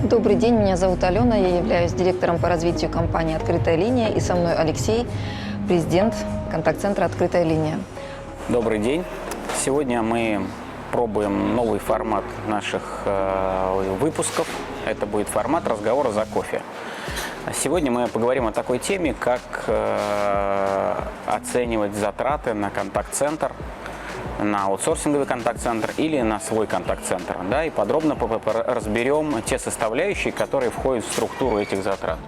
Добрый день, меня зовут Алена, я являюсь директором по развитию компании «Открытая линия», и со мной Алексей, президент контакт-центра «Открытая линия». Добрый день. Сегодня мы пробуем новый формат наших выпусков. Это будет формат разговора за кофе. Сегодня мы поговорим о такой теме, как оценивать затраты на контакт-центр, на аутсорсинговый контакт-центр или на свой контакт-центр. Да, и подробно разберем те составляющие, которые входят в структуру этих затрат.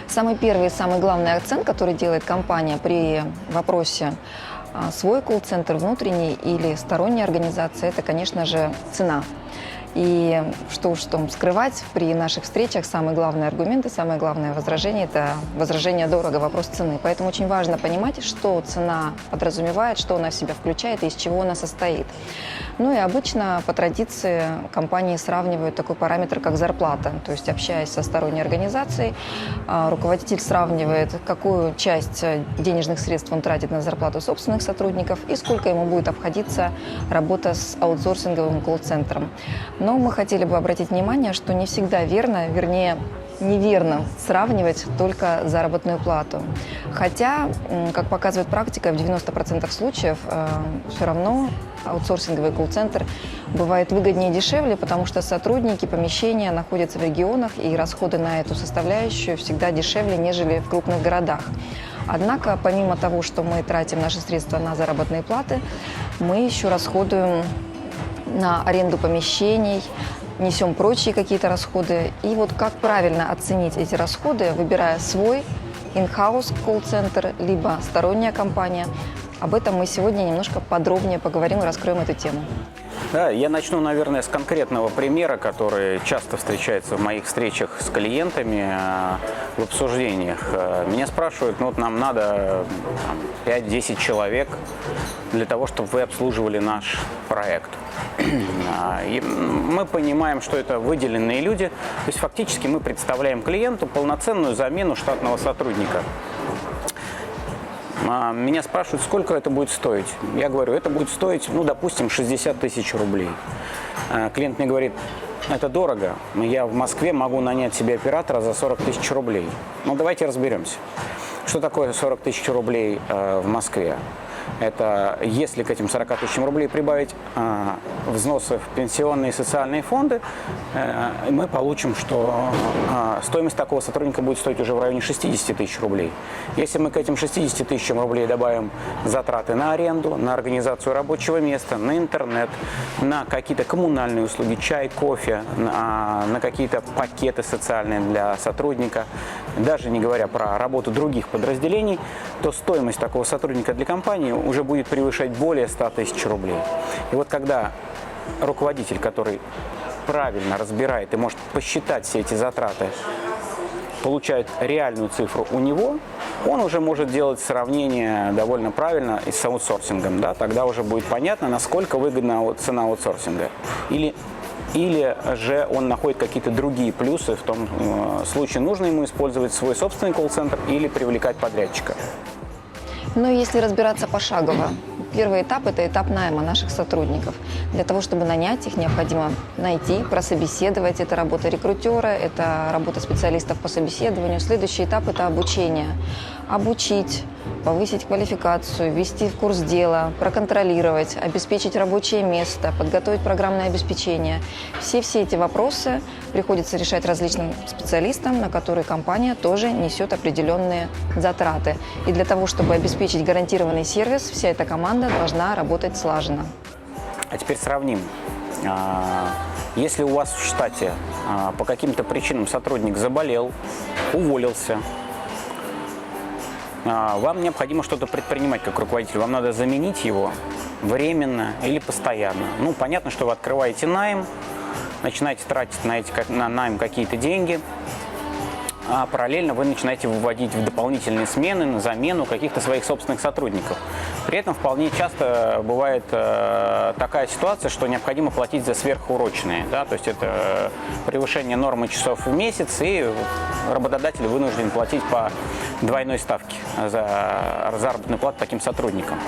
Самый первый и самый главный акцент, который делает компания при вопросе свой колл-центр, внутренний или сторонняя организация, это, конечно же, цена. И что уж там скрывать, при наших встречах самый главный аргумент и самое главное возражение – это возражение дорого, вопрос цены. Поэтому очень важно понимать, что цена подразумевает, что она в себя включает и из чего она состоит. Ну и обычно по традиции компании сравнивают такой параметр, как зарплата. То есть, общаясь со сторонней организацией, руководитель сравнивает, какую часть денежных средств он тратит на зарплату собственных сотрудников и сколько ему будет обходиться работа с аутсорсинговым колл-центром. Но мы хотели бы обратить внимание, что не всегда верно, вернее, неверно сравнивать только заработную плату. Хотя, как показывает практика, в 90% случаев все равно аутсорсинговый колл-центр бывает выгоднее и дешевле, потому что сотрудники, помещения находятся в регионах, и расходы на эту составляющую всегда дешевле, нежели в крупных городах. Однако, помимо того, что мы тратим наши средства на заработные платы, мы еще расходуем на аренду помещений, несем прочие какие-то расходы. И вот как правильно оценить эти расходы, выбирая свой in-house колл-центр, либо сторонняя компания, об этом мы сегодня немножко подробнее поговорим и раскроем эту тему. Да, я начну, наверное, с конкретного примера, который часто встречается в моих встречах с клиентами в обсуждениях. Меня спрашивают, ну вот нам надо 5-10 человек для того, чтобы вы обслуживали наш проект. И мы понимаем, что это выделенные люди, то есть фактически мы представляем клиенту полноценную замену штатного сотрудника. Меня спрашивают, сколько это будет стоить. Я говорю, это будет стоить, ну, допустим, 60 тысяч рублей. Клиент мне говорит, это дорого, я в Москве могу нанять себе оператора за 40 тысяч рублей. Ну, давайте разберемся. Что такое 40 тысяч рублей в Москве? Это если к этим 40 тысячам рублей прибавить взносы в пенсионные и социальные фонды, мы получим, что стоимость такого сотрудника будет стоить уже в районе 60 тысяч рублей. Если мы к этим 60 тысячам рублей добавим затраты на аренду, на организацию рабочего места, на интернет, на какие-то коммунальные услуги, чай, кофе, на какие-то пакеты социальные для сотрудника, даже не говоря про работу других подразделений, то стоимость такого сотрудника для компании уже будет превышать более 100 тысяч рублей. И вот когда руководитель, который правильно разбирает и может посчитать все эти затраты, получает реальную цифру у него, он уже может делать сравнение довольно правильно и с аутсорсингом. Да? Тогда уже будет понятно, насколько выгодна цена аутсорсинга. Или же он находит какие-то другие плюсы, в том случае нужно ему использовать свой собственный колл-центр или привлекать подрядчика. Но если разбираться пошагово, первый этап – это этап найма наших сотрудников. Для того, чтобы нанять их, необходимо найти, прособеседовать. Это работа рекрутера, это работа специалистов по собеседованию. Следующий этап – это обучение. Обучить, повысить квалификацию, ввести в курс дела, проконтролировать, обеспечить рабочее место, подготовить программное обеспечение. Все эти вопросы приходится решать различным специалистам, на которые компания тоже несет определенные затраты. И для того, чтобы обеспечить гарантированный сервис, вся эта команда должна работать слаженно. А теперь сравним. Если у вас в штате по каким-то причинам сотрудник заболел, уволился, вам необходимо что-то предпринимать как руководитель. Вам надо заменить его временно или постоянно. Ну, понятно, что вы открываете найм, начинаете тратить на найм какие-то деньги, а параллельно вы начинаете выводить в дополнительные смены на замену каких-то своих собственных сотрудников. При этом вполне часто бывает такая ситуация, что необходимо платить за сверхурочные. Да? То есть это превышение нормы часов в месяц, и работодатель вынужден платить по двойной ставке за заработную плату таким сотрудникам.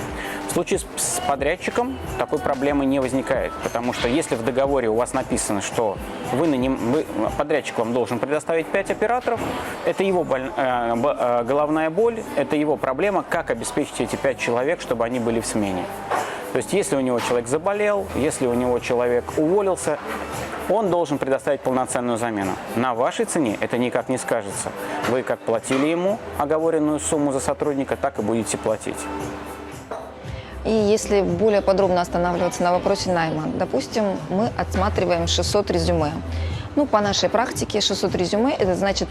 В В случае с подрядчиком такой проблемы не возникает, потому что если в договоре у вас написано, что подрядчик вам должен предоставить 5 операторов, это его головная боль, это его проблема, как обеспечить эти 5 человек, чтобы они были в смене. То есть если у него человек заболел, если у него человек уволился, он должен предоставить полноценную замену. На вашей цене это никак не скажется. Вы как платили ему оговоренную сумму за сотрудника, так и будете платить. И если более подробно останавливаться на вопросе найма, допустим, мы отсматриваем 600 резюме. Ну, по нашей практике 600 резюме – это значит,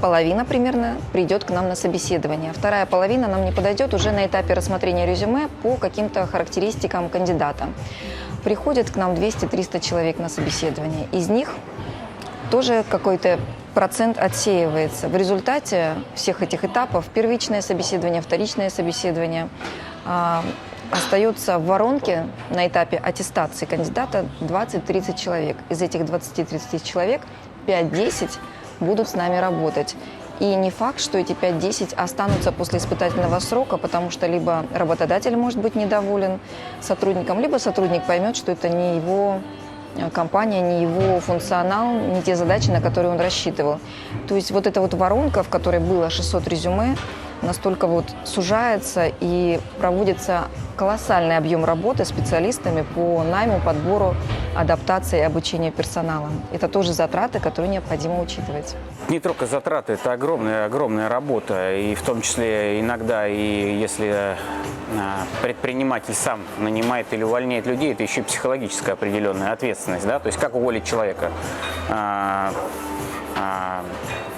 половина примерно придет к нам на собеседование. Вторая половина нам не подойдет уже на этапе рассмотрения резюме по каким-то характеристикам кандидата. Приходит к нам 200-300 человек на собеседование. Из них тоже какой-то процент отсеивается. В результате всех этих этапов, первичное собеседование, вторичное собеседование, остается в воронке на этапе аттестации кандидата 20-30 человек. Из этих 20-30 человек 5-10 будут с нами работать. И не факт, что эти 5-10 останутся после испытательного срока, потому что либо работодатель может быть недоволен сотрудником, либо сотрудник поймет, что это не его компания, не его функционал, не те задачи, на которые он рассчитывал. То есть вот эта вот воронка, в которой было 600 резюме, настолько вот сужается и проводится колоссальный объем работы специалистами по найму, подбору, адаптации и обучению персонала. Это тоже затраты, которые необходимо учитывать. Не только затраты, это огромная работа, и в том числе иногда, и если предприниматель сам нанимает или увольняет людей, это еще и психологическая определенная ответственность, да, то есть как уволить человека,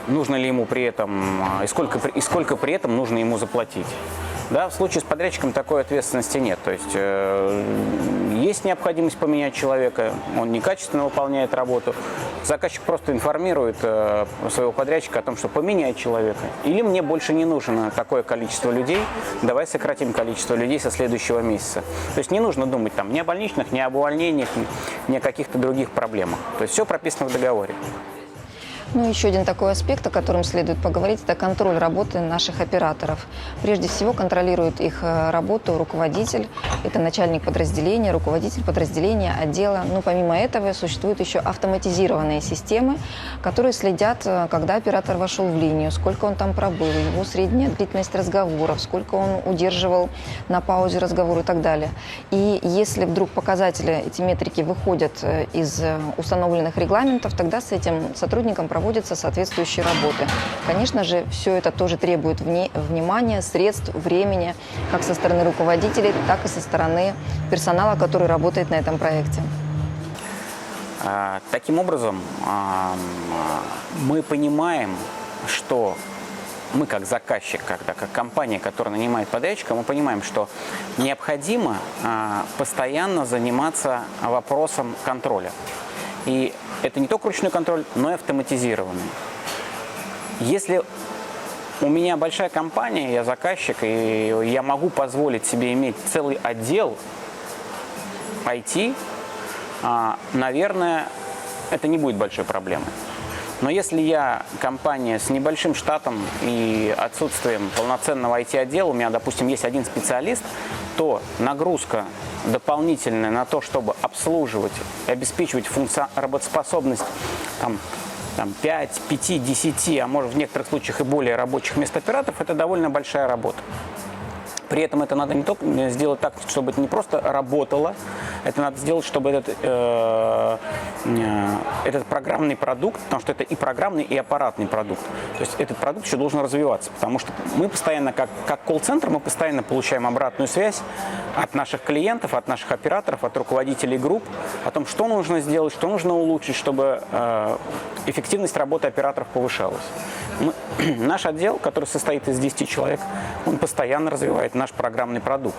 нужно ли ему при этом, и сколько при этом нужно ему заплатить. Да, в случае с подрядчиком такой ответственности нет. То есть есть необходимость поменять человека, он некачественно выполняет работу. Заказчик просто информирует своего подрядчика о том, что поменяй человека. Или мне больше не нужно такое количество людей, давай сократим количество людей со следующего месяца. То есть не нужно думать там ни о больничных, ни об увольнениях, ни о каких-то других проблемах. То есть все прописано в договоре. Ну, еще один такой аспект, о котором следует поговорить, это контроль работы наших операторов. Прежде всего контролирует их работу руководитель, это начальник подразделения, руководитель подразделения, отдела. Но помимо этого существуют еще автоматизированные системы, которые следят, когда оператор вошел в линию, сколько он там пробыл, его средняя длительность разговоров, сколько он удерживал на паузе разговора и так далее. И если вдруг показатели, эти метрики выходят из установленных регламентов, тогда с этим сотрудником проводятся соответствующие работы. Конечно же, все это тоже требует внимания, средств, времени, как со стороны руководителей, так и со стороны персонала, который работает на этом проекте. Таким образом, мы понимаем, что мы как заказчик, как компания, которая нанимает подрядчика, мы понимаем, что необходимо постоянно заниматься вопросом контроля. И это не только ручной контроль, но и автоматизированный. Если у меня большая компания, я заказчик, и я могу позволить себе иметь целый отдел IT, наверное, это не будет большой проблемой. Но если я компания с небольшим штатом и отсутствием полноценного IT-отдела, у меня, допустим, есть один специалист, то нагрузка дополнительная на то, чтобы обслуживать и обеспечивать работоспособность 5, 5, 10, а может в некоторых случаях и более рабочих мест операторов, это довольно большая работа. При этом это надо не только сделать так, чтобы это не просто работало, это надо сделать, чтобы этот программный продукт, потому что это и программный, и аппаратный продукт, то есть этот продукт еще должен развиваться, потому что мы постоянно, как колл-центр, мы постоянно получаем обратную связь от наших клиентов, от наших операторов, от руководителей групп о том, что нужно сделать, что нужно улучшить, чтобы эффективность работы операторов повышалась. Наш отдел, который состоит из 10 человек, он постоянно развивает наш программный продукт.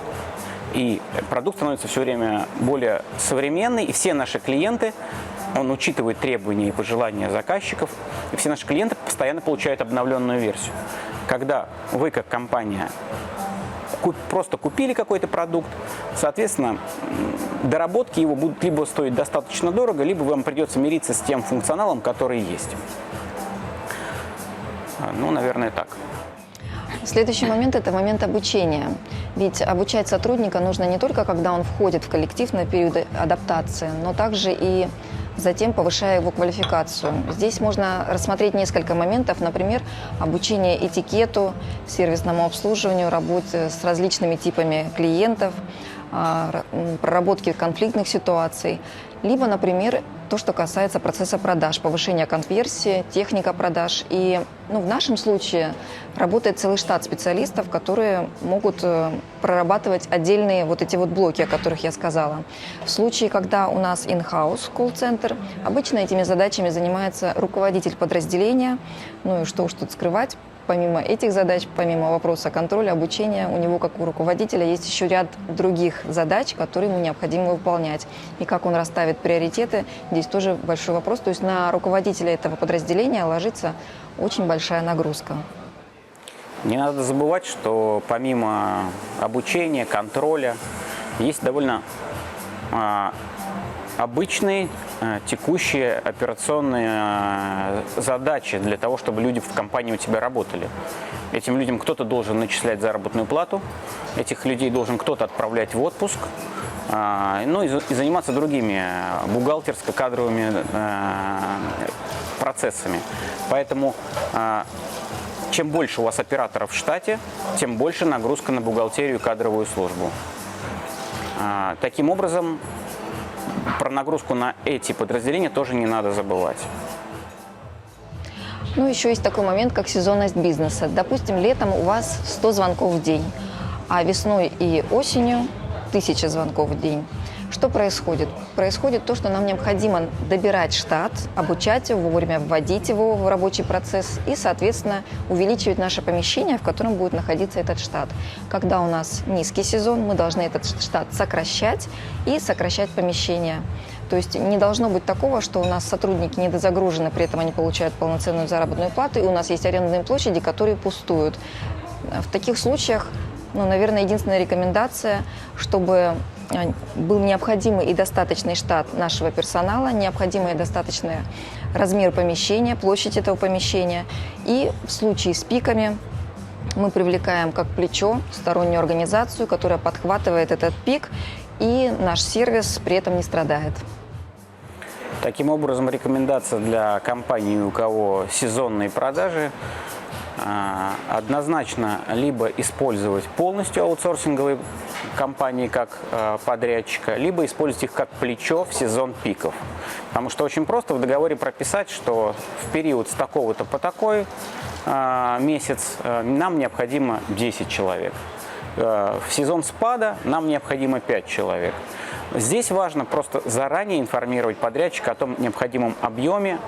И продукт становится все время более современный, и все наши клиенты, он учитывает требования и пожелания заказчиков, и все наши клиенты постоянно получают обновленную версию. Когда вы, как компания, просто купили какой-то продукт, соответственно, доработки его будут либо стоить достаточно дорого, либо вам придется мириться с тем функционалом, который есть. Ну, наверное, так. Следующий момент – это момент обучения. Ведь обучать сотрудника нужно не только, когда он входит в коллектив на период адаптации, но также и затем повышая его квалификацию. Здесь можно рассмотреть несколько моментов, например, обучение этикету, сервисному обслуживанию, работе с различными типами клиентов, проработки конфликтных ситуаций, либо, например, то, что касается процесса продаж, повышения конверсии, техника продаж. И в нашем случае работает целый штат специалистов, которые могут прорабатывать отдельные вот эти вот блоки, о которых я сказала. В случае, когда у нас in-house колл-центр, обычно этими задачами занимается руководитель подразделения. Ну и что уж тут скрывать. Помимо этих задач, помимо вопроса контроля, обучения, у него, как у руководителя, есть еще ряд других задач, которые ему необходимо выполнять. И как он расставит приоритеты, здесь тоже большой вопрос. То есть на руководителя этого подразделения ложится очень большая нагрузка. Не надо забывать, что помимо обучения, контроля, есть довольно обычные текущие операционные задачи для того, чтобы люди в компании у тебя работали. Этим людям кто-то должен начислять заработную плату, этих людей должен кто-то отправлять в отпуск, ну и заниматься другими бухгалтерско-кадровыми процессами. Поэтому чем больше у вас операторов в штате, тем больше нагрузка на бухгалтерию и кадровую службу. Таким образом, про нагрузку на эти подразделения тоже не надо забывать. Ну, еще есть такой момент, как сезонность бизнеса. Допустим, летом у вас 100 звонков в день, а весной и осенью 1000 звонков в день. Что происходит? Происходит то, что нам необходимо добирать штат, обучать его, вовремя вводить его в рабочий процесс и, соответственно, увеличивать наше помещение, в котором будет находиться этот штат. Когда у нас низкий сезон, мы должны этот штат сокращать и сокращать помещение. То есть не должно быть такого, что у нас сотрудники недозагружены, при этом они получают полноценную заработную плату, и у нас есть арендные площади, которые пустуют. В таких случаях, наверное, единственная рекомендация, чтобы был необходимый и достаточный штат нашего персонала, необходимый и достаточный размер помещения, площадь этого помещения. И в случае с пиками мы привлекаем как плечо стороннюю организацию, которая подхватывает этот пик, и наш сервис при этом не страдает. Таким образом, рекомендация для компаний, у кого сезонные продажи, однозначно либо использовать полностью аутсорсинговые компании как подрядчика, либо использовать их как плечо в сезон пиков. Потому что очень просто в договоре прописать, что в период с такого-то по такой месяц нам необходимо 10 человек. В сезон спада нам необходимо 5 человек. Здесь важно просто заранее информировать подрядчика о том необходимом объеме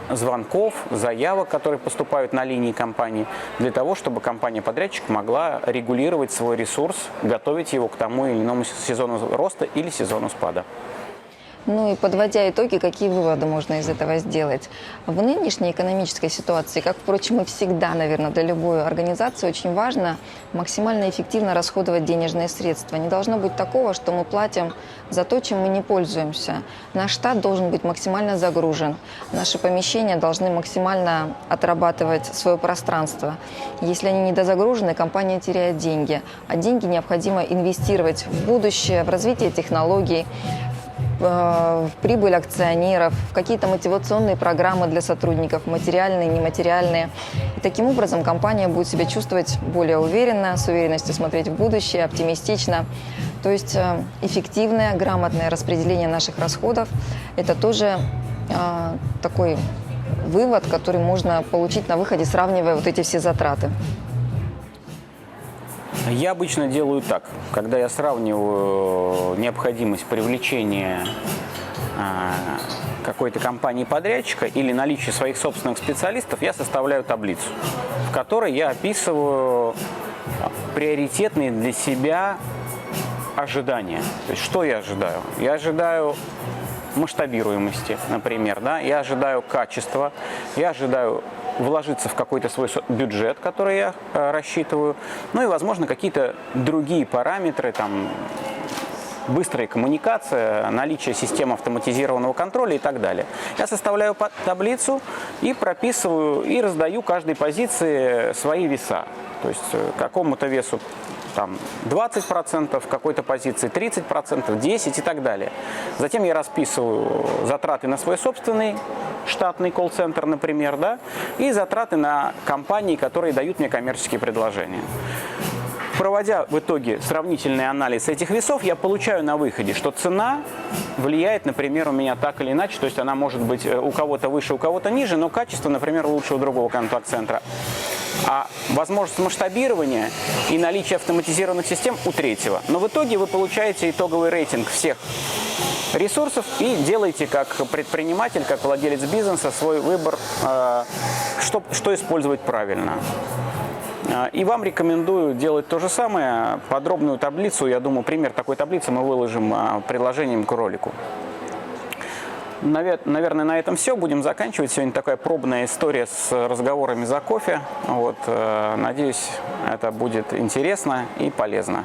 звонков, заявок, которые поступают на линии компании, для того, чтобы компания-подрядчик могла регулировать свой ресурс, готовить его к тому или иному сезону роста или сезону спада. Ну и подводя итоги, какие выводы можно из этого сделать? В нынешней экономической ситуации, как, впрочем, и всегда, наверное, для любой организации, очень важно максимально эффективно расходовать денежные средства. Не должно быть такого, что мы платим за то, чем мы не пользуемся. Наш штат должен быть максимально загружен. Наши помещения должны максимально отрабатывать свое пространство. Если они недозагружены, компания теряет деньги. А деньги необходимо инвестировать в будущее, в развитие технологий, в прибыль акционеров, в какие-то мотивационные программы для сотрудников, материальные, нематериальные. И таким образом компания будет себя чувствовать более уверенно, с уверенностью смотреть в будущее, оптимистично. То есть эффективное, грамотное распределение наших расходов – это тоже такой вывод, который можно получить на выходе, сравнивая вот эти все затраты. Я обычно делаю так, когда я сравниваю необходимость привлечения какой-то компании-подрядчика или наличие своих собственных специалистов, я составляю таблицу, в которой я описываю приоритетные для себя ожидания. То есть что я ожидаю? Я ожидаю масштабируемости, например, да? Я ожидаю качества, я ожидаю вложиться в какой-то свой бюджет, который я рассчитываю, ну и, возможно, какие-то другие параметры, там, быстрая коммуникация, наличие системы автоматизированного контроля и так далее. Я составляю таблицу и прописываю, и раздаю каждой позиции свои веса. То есть какому-то весу там 20%, какой-то позиции 30%, 10% и так далее. Затем я расписываю затраты на свой собственный штатный колл-центр, например, да, и затраты на компании, которые дают мне коммерческие предложения. Проводя в итоге сравнительный анализ этих весов, я получаю на выходе, что цена влияет, например, у меня так или иначе, то есть она может быть у кого-то выше, у кого-то ниже, но качество, например, лучше у другого контакт-центра. А возможность масштабирования и наличие автоматизированных систем у третьего. Но в итоге вы получаете итоговый рейтинг всех ресурсов и делаете как предприниматель, как владелец бизнеса свой выбор, что использовать правильно. И вам рекомендую делать то же самое. Подробную таблицу, я думаю, пример такой таблицы мы выложим приложением к ролику. Наверное, на этом все. Будем заканчивать. Сегодня такая пробная история с разговорами за кофе. Вот, надеюсь, это будет интересно и полезно.